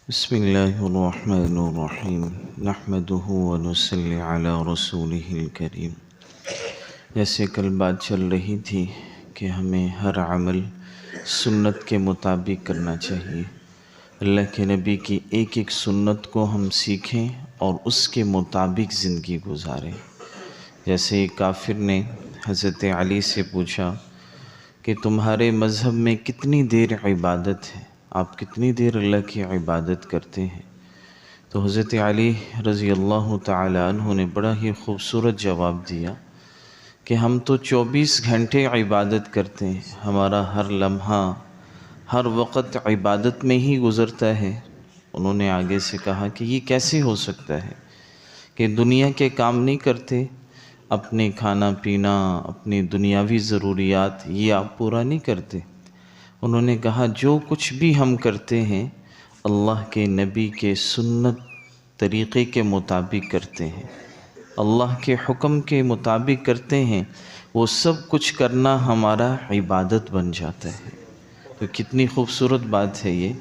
بسم اللہ الرحمن الرحیم نحمدہ ونصلی علی رسولہ الکریم۔ جیسے کل بات چل رہی تھی کہ ہمیں ہر عمل سنت کے مطابق کرنا چاہیے، اللہ کے نبی کی ایک ایک سنت کو ہم سیکھیں اور اس کے مطابق زندگی گزاریں۔ جیسے ایک کافر نے حضرت علی سے پوچھا کہ تمہارے مذہب میں کتنی دیر عبادت ہے، آپ کتنی دیر اللہ کی عبادت کرتے ہیں؟ تو حضرت علی رضی اللہ تعالی عنہ نے بڑا ہی خوبصورت جواب دیا کہ ہم تو 24 گھنٹے عبادت کرتے ہیں، ہمارا ہر لمحہ ہر وقت عبادت میں ہی گزرتا ہے۔ انہوں نے آگے سے کہا کہ یہ کیسے ہو سکتا ہے کہ دنیا کے کام نہیں کرتے، اپنے کھانا پینا، اپنی دنیاوی ضروریات یہ آپ پورا نہیں کرتے؟ انہوں نے کہا جو کچھ بھی ہم کرتے ہیں اللہ کے نبی کے سنت طریقے کے مطابق کرتے ہیں، اللہ کے حکم کے مطابق کرتے ہیں، وہ سب کچھ کرنا ہمارا عبادت بن جاتا ہے۔ تو کتنی خوبصورت بات ہے یہ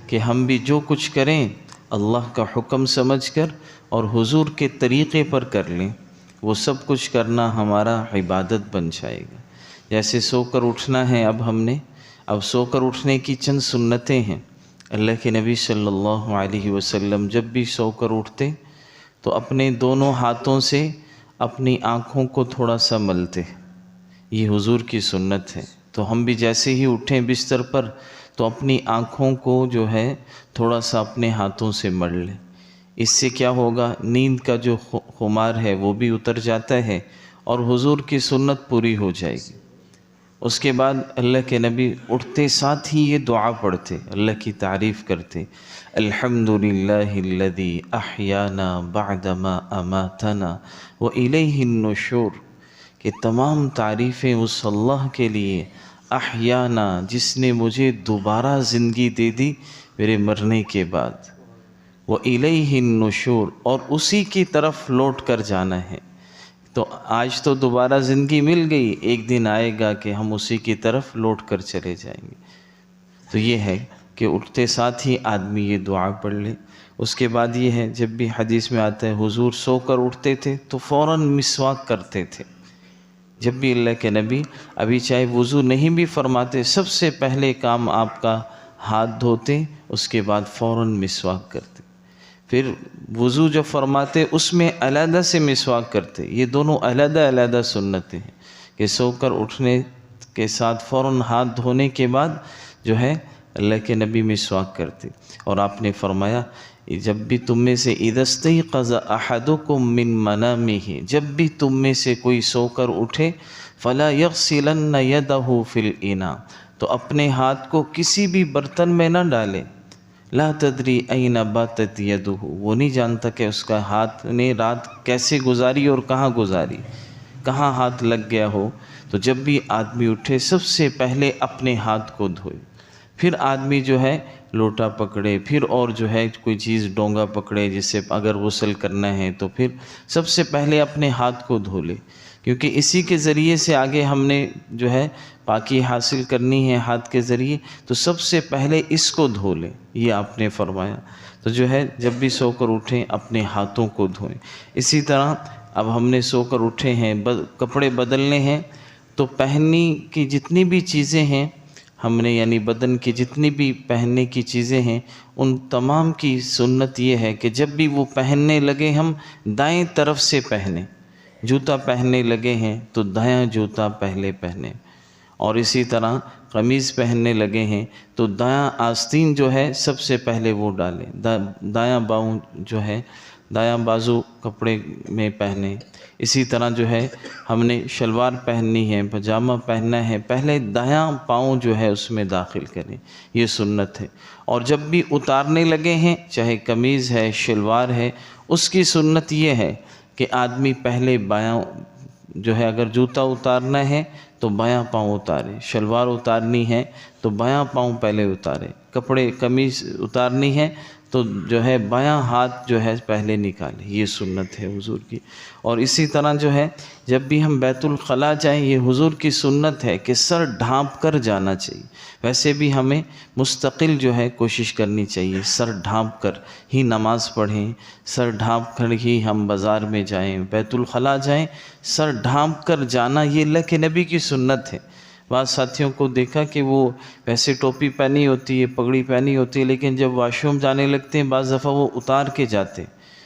کہ ہم بھی جو کچھ کریں اللہ کا حکم سمجھ کر اور حضور کے طریقے پر کر لیں، وہ سب کچھ کرنا ہمارا عبادت بن جائے گا۔ جیسے سو کر اٹھنا ہے، اب سو کر اٹھنے کی چند سنتیں ہیں۔ اللہ کے نبی صلی اللہ علیہ وسلم جب بھی سو کر اٹھتے تو اپنے دونوں ہاتھوں سے اپنی آنکھوں کو تھوڑا سا ملتے، یہ حضور کی سنت ہے۔ تو ہم بھی جیسے ہی اٹھیں بستر پر تو اپنی آنکھوں کو جو ہے تھوڑا سا اپنے ہاتھوں سے مل لیں۔ اس سے کیا ہوگا، نیند کا جو خمار ہے وہ بھی اتر جاتا ہے اور حضور کی سنت پوری ہو جائے گی۔ اس کے بعد اللہ کے نبی اٹھتے ساتھ ہی یہ دعا پڑھتے، اللہ کی تعریف کرتے، الحمدللہ الذی احیانا بعدما اماتنا والیہ النشور، کہ تمام تعریفیں اس اللہ کے لیے، احیانا جس نے مجھے دوبارہ زندگی دے دی میرے مرنے کے بعد، والیہ النشور اور اسی کی طرف لوٹ کر جانا ہے۔ تو آج تو دوبارہ زندگی مل گئی، ایک دن آئے گا کہ ہم اسی کی طرف لوٹ کر چلے جائیں گے۔ تو یہ ہے کہ اٹھتے ساتھ ہی آدمی یہ دعا پڑھ لے۔ اس کے بعد یہ ہے، جب بھی حدیث میں آتا ہے حضور سو کر اٹھتے تھے تو فوراً مسواک کرتے تھے۔ جب بھی اللہ کے نبی ابھی چاہے وضو نہیں بھی فرماتے، سب سے پہلے کام آپ کا ہاتھ دھوتے، اس کے بعد فوراً مسواک کرتے۔ پھر وضو جو فرماتے اس میں علیحدہ سے مسواک کرتے۔ یہ دونوں علیحدہ علیحدہ سنتیں ہیں کہ سو کر اٹھنے کے ساتھ فوراً ہاتھ دھونے کے بعد جو ہے اللہ کے نبی مسواک کرتے۔ اور آپ نے فرمایا جب بھی تم میں سے اذا استيقظ احدكم من منامه، جب بھی تم میں سے کوئی سو کر اٹھے فلا يغسلن يده في الاناء، تو اپنے ہاتھ کو کسی بھی برتن میں نہ ڈالے۔ لا تدری این باتت یدہ، وہ نہیں جانتا کہ اس کا ہاتھ نے رات کیسے گزاری اور کہاں گزاری، کہاں ہاتھ لگ گیا ہو۔ تو جب بھی آدمی اٹھے سب سے پہلے اپنے ہاتھ کو دھوئے، پھر آدمی جو ہے لوٹا پکڑے، پھر اور جو ہے کوئی چیز ڈونگا پکڑے جس سے اگر غسل کرنا ہے تو پھر سب سے پہلے اپنے ہاتھ کو دھو لے، کیونکہ اسی کے ذریعے سے آگے ہم نے جو ہے پاکی حاصل کرنی ہے ہاتھ کے ذریعے، تو سب سے پہلے اس کو دھو لیں، یہ آپ نے فرمایا۔ تو جو ہے جب بھی سو کر اٹھیں اپنے ہاتھوں کو دھوئیں۔ اسی طرح اب ہم نے سو کر اٹھے ہیں، کپڑے بدلنے ہیں، تو پہننے کی جتنی بھی چیزیں ہیں ہم نے، یعنی بدن کی جتنی بھی پہننے کی چیزیں ہیں، ان تمام کی سنت یہ ہے کہ جب بھی وہ پہننے لگے ہم دائیں طرف سے پہنیں۔ جوتا پہننے لگے ہیں تو دایاں جوتا پہلے پہنیں، اور اسی طرح قمیض پہننے لگے ہیں تو دایاں آستین جو ہے سب سے پہلے وہ ڈالیں، دایاں باؤں جو ہے دایاں بازو کپڑے میں پہنیں۔ اسی طرح جو ہے ہم نے شلوار پہننی ہے، پجامہ پہننا ہے، پہلے دایاں پاؤں جو ہے اس میں داخل کریں، یہ سنت ہے۔ اور جب بھی اتارنے لگے ہیں چاہے قمیض ہے شلوار ہے، اس کی سنت یہ ہے کہ آدمی پہلے بایاں جو ہے، اگر جوتا اتارنا ہے تو بایاں پاؤں اتارے، شلوار اتارنی ہے تو بایاں پاؤں پہلے اتارے، کپڑے قمیص اتارنی ہے تو جو ہے بایاں ہاتھ جو ہے پہلے نکالے، یہ سنت ہے حضور کی۔ اور اسی طرح جو ہے جب بھی ہم بیت الخلاء جائیں، یہ حضور کی سنت ہے کہ سر ڈھانپ کر جانا چاہیے۔ ویسے بھی ہمیں مستقل جو ہے کوشش کرنی چاہیے، سر ڈھانپ کر ہی نماز پڑھیں، سر ڈھانپ کر ہی ہم بازار میں جائیں، بیت الخلاء جائیں، سر ڈھانپ کر جانا یہ اللہ کے نبی کی سنت ہے۔ بعض ساتھیوں کو دیکھا کہ وہ ویسے ٹوپی پہنی ہوتی ہے، پگڑی پہنی ہوتی ہے، لیکن جب واش روم جانے لگتے ہیں بعض دفعہ وہ اتار کے جاتے،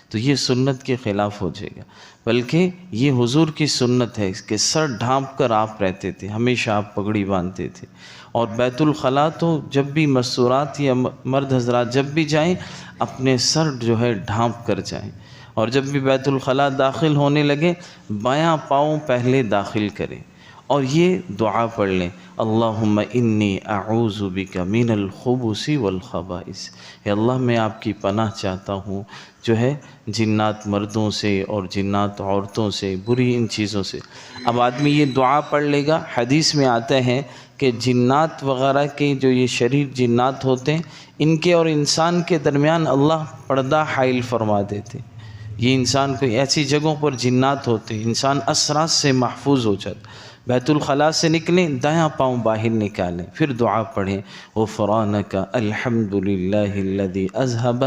تو یہ سنت کے خلاف ہو جائے گا۔ بلکہ یہ حضور کی سنت ہے کہ سر ڈھانپ کر آپ رہتے تھے، ہمیشہ آپ پگڑی باندھتے تھے۔ اور بیت الخلاء تو جب بھی مستورات یا مرد حضرات جب بھی جائیں اپنے سر جو ہے ڈھانپ کر جائیں، اور جب بھی بیت الخلاء داخل ہونے لگے بایاں پاؤں پہلے داخل کریں اور یہ دعا پڑھ لیں، اللہم انی اعوذ بک من الخبث والخبائث، اے اللہ میں آپ کی پناہ چاہتا ہوں جو ہے جنات مردوں سے اور جنات عورتوں سے، بری ان چیزوں سے۔ اب آدمی یہ دعا پڑھ لے گا، حدیث میں آتا ہے کہ جنات وغیرہ کے جو یہ شریر جنات ہوتے ہیں ان کے اور انسان کے درمیان اللہ پردہ حائل فرما دیتے۔ یہ انسان کو ایسی جگہوں پر جنات ہوتے ہیں، انسان اسرات سے محفوظ ہو جاتا۔ بیت الخلاء سے نکلیں دایاں پاؤں باہر نکالیں، پھر دعا پڑھیں، غفرانک الحمد للہ الذی اذھب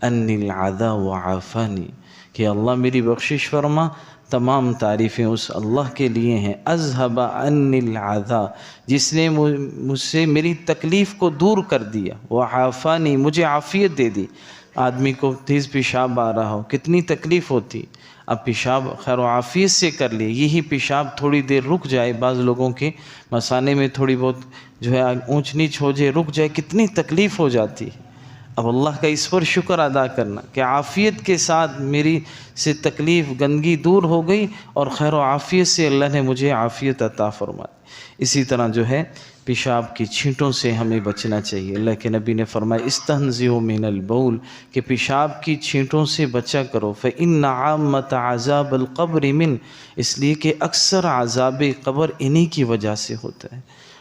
انی العذا وعافانی، کہ اللہ میری بخشش فرما، تمام تعریفیں اس اللہ کے لیے ہیں، اذھب انی العذا، جس نے مجھ سے میری تکلیف کو دور کر دیا، وعافانی، مجھے عافیت دے دی۔ آدمی کو تیز پیشاب آ رہا ہو کتنی تکلیف ہوتی، اب پیشاب خیر و عافیت سے کر لے، یہی پیشاب تھوڑی دیر رک جائے، بعض لوگوں کے مثانے میں تھوڑی بہت جو ہے اونچ نیچ ہو جائے، رک جائے، کتنی تکلیف ہو جاتی ہے۔ اب اللہ کا اس پر شکر ادا کرنا کہ عافیت کے ساتھ میری سے تکلیف گندگی دور ہو گئی اور خیر و عافیت سے اللہ نے مجھے عافیت عطا فرمائی۔ اسی طرح جو ہے پیشاب کی چھینٹوں سے ہمیں بچنا چاہیے۔ اللہ کے نبی نے فرمایا استنزئوا من البول، کہ پیشاب کی چھینٹوں سے بچا کرو، فإن عامۃ عذاب القبر من، اس لیے کہ اکثر عذاب قبر انہی کی وجہ سے ہوتا ہے۔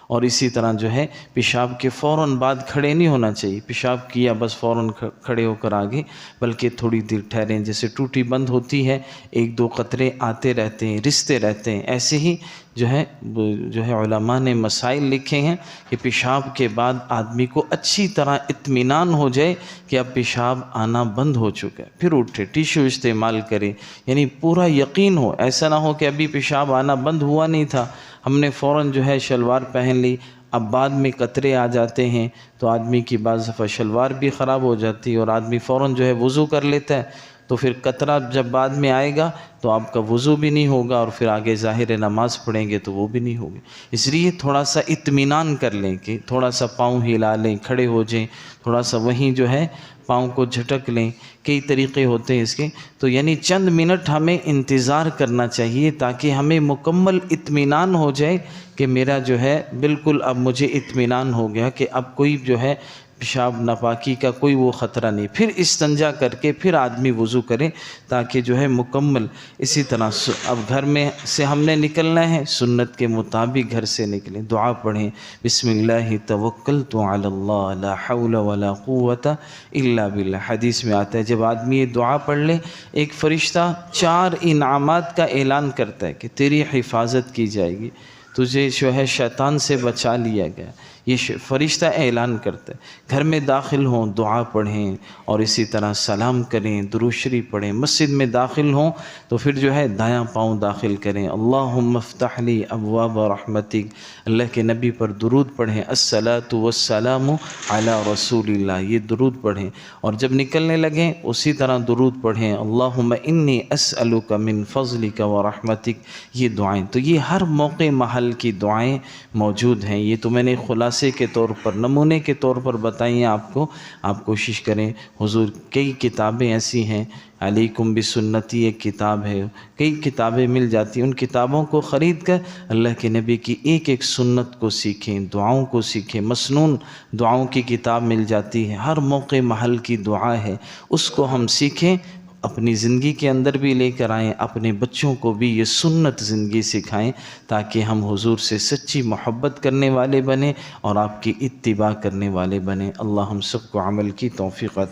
اور اسی طرح جو ہے پیشاب کے فوراً بعد کھڑے نہیں ہونا چاہیے، پیشاب کیا بس فوراً کھڑے ہو کر آگے، بلکہ تھوڑی دیر ٹھہریں، جیسے ٹوٹی بند ہوتی ہے ایک دو قطرے آتے رہتے ہیں، رستے رہتے ہیں، ایسے ہی جو ہے علماء نے مسائل لکھے ہیں کہ پیشاب کے بعد آدمی کو اچھی طرح اطمینان ہو جائے کہ اب پیشاب آنا بند ہو چکا ہے، پھر اٹھے، ٹیشو استعمال کرے، یعنی پورا یقین ہو، ایسا نہ ہو کہ ابھی پیشاب آنا بند ہوا نہیں تھا، ہم نے فوراً جو ہے شلوار پہن لی، اب بعد میں قطرے آ جاتے ہیں تو آدمی کی بعض دفعہ شلوار بھی خراب ہو جاتی ہے، اور آدمی فوراً جو ہے وضو کر لیتا ہے، تو پھر قطرہ جب بعد میں آئے گا تو آپ کا وضو بھی نہیں ہوگا، اور پھر آگے ظاہر نماز پڑھیں گے تو وہ بھی نہیں ہوگی۔ اس لیے تھوڑا سا اطمینان کر لیں کہ تھوڑا سا پاؤں ہلا لیں، کھڑے ہو جائیں، تھوڑا سا وہیں جو ہے پاؤں کو جھٹک لیں، کئی طریقے ہوتے ہیں اس کے، تو یعنی چند منٹ ہمیں انتظار کرنا چاہیے تاکہ ہمیں مکمل اطمینان ہو جائے کہ میرا جو ہے بالکل اب مجھے اطمینان ہو گیا کہ اب کوئی جو ہے پیشاب ناپاکی کا کوئی وہ خطرہ نہیں، پھر استنجا کر کے پھر آدمی وضو کرے تاکہ جو ہے مکمل۔ اسی طرح اب گھر میں سے ہم نے نکلنا ہے، سنت کے مطابق گھر سے نکلیں، دعا پڑھیں، بسم اللہ توکلت علی اللہ لا حول ولا قوت الا باللہ، حدیث میں آتا ہے جب آدمی یہ دعا پڑھ لے ایک فرشتہ 4 انعامات کا اعلان کرتا ہے کہ تیری حفاظت کی جائے گی، تجھے جو ہے شیطان سے بچا لیا گیا، یہ فرشتہ اعلان کرتا ہے۔ گھر میں داخل ہوں دعا پڑھیں، اور اسی طرح سلام کریں، درود شریف پڑھیں۔ مسجد میں داخل ہوں تو پھر جو ہے دایاں پاؤں داخل کریں، اللہم افتح لی ابواب رحمتک، اللہ کے نبی پر درود پڑھیں، الصلاۃ والسلام علی رسول اللہ، یہ درود پڑھیں، اور جب نکلنے لگیں اسی طرح درود پڑھیں، اللہم انی اسألک من فضلک ورحمتک، یہ دعائیں۔ تو یہ ہر موقع محل کی دعائیں موجود ہیں، یہ تو میں نے خلاصے کے طور پر، نمونے کے طور پر بتائی ہیں آپ کو، آپ کوشش کریں۔ حضور کئی کتابیں ایسی ہیں، علیکم بسنتی ایک کتاب ہے، کئی کتابیں مل جاتی ہیں، ان کتابوں کو خرید کر اللہ کے نبی کی ایک ایک سنت کو سیکھیں، دعاؤں کو سیکھیں، مسنون دعاؤں کی کتاب مل جاتی ہے، ہر موقع محل کی دعا ہے، اس کو ہم سیکھیں، اپنی زندگی کے اندر بھی لے کر آئیں، اپنے بچوں کو بھی یہ سنت زندگی سکھائیں، تاکہ ہم حضور سے سچی محبت کرنے والے بنیں اور آپ کی اتباع کرنے والے بنیں۔ اللہ ہم سب کو عمل کی توفیق عطا